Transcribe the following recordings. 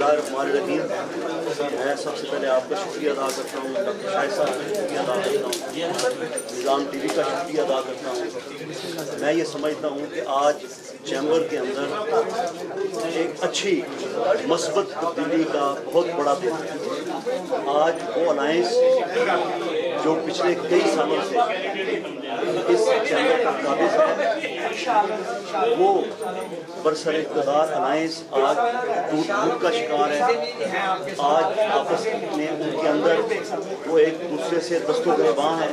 बिस्मिल्लाहिर्रहमानिर्रहीम। मैं सबसे पहले आपका शुक्रिया अदा करता हूँ, डॉक्टर शाहिद साहब का शुक्रिया अदा करता हूँ, निज़ाम टीवी का शुक्रिया अदा करता हूँ। मैं ये समझता हूँ कि आज चैम्बर के अंदर एक अच्छी मस्बत तब्दीली का बहुत बड़ा दिन है। आज वो अलायंस जो पिछले कई सालों से इस चैम्बर का काबिज है, वो बरसर इक़्तिदार अलायंस आज टूट का शिकार है। आज आपस में उनके अंदर वो एक दूसरे से दस्तों गिरबां हैं।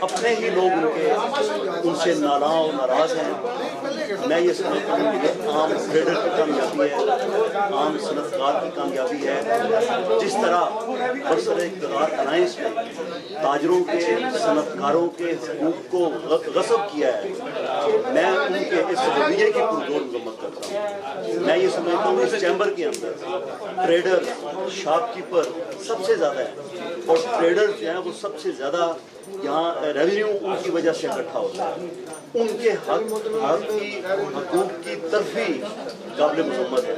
अपने ही लोग उनसे नाराज़ हैं। मैं ये समझता हूँ कि आम ट्रेडर की कामयाबी है, आम सनतकार की कामयाबी है। जिस तरह बरसर इक़्तिदार अलायंस में ताजरों के, सनतकारों के हुकूक को गस्ब किया है, मैं उनके इस रवैये की पुरजोर मजम्मत करता हूँ। मैं ये समझता हूँ इस चैम्बर के अंदर ट्रेडर, शॉपकीपर सबसे ज़्यादा है, और ट्रेडर जो हैं वो सबसे ज़्यादा यहाँ रेवेन्यू उनकी वजह से इकट्ठा होता है। उनके हकूक़ की तरफी काबिल मजम्मत है,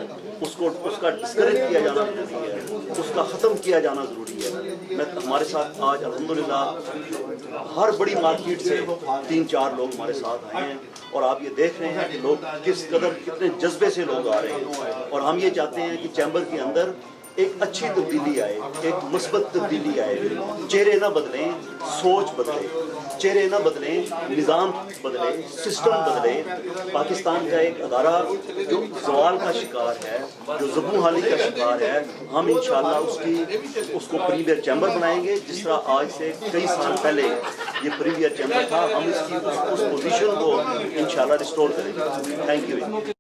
उसका डिस्करेज किया जाना ज़रूरी है, उसका ख़त्म किया जाना ज़रूरी है। हमारे साथ आज अल्हम्दुलिल्लाह हर बड़ी मार्केट से 3-4 लोग हमारे साथ आए हैं, और आप ये देख रहे हैं कि लोग किस कदर कितने जज्बे से लोग आ रहे हैं। और हम ये चाहते हैं कि चैम्बर के अंदर एक अच्छी तब्दीली आए, एक मुस्बत तब्दीली आए। चेहरे ना बदलें, सोच बदले, चेहरे ना बदलें, निज़ाम बदले, सिस्टम बदले। पाकिस्तान का एक अदारा जो ज़वाल का शिकार है, जो ज़बूं हाली का शिकार है, हम इंशाअल्लाह उसको प्रीमियर चैम्बर बनाएंगे। जिस तरह आज से कई साल पहले ये प्रीमियर चैम्बर था, हम इसकी उस पोजीशन को इंशाअल्लाह रिस्टोर करेंगे। Thank you.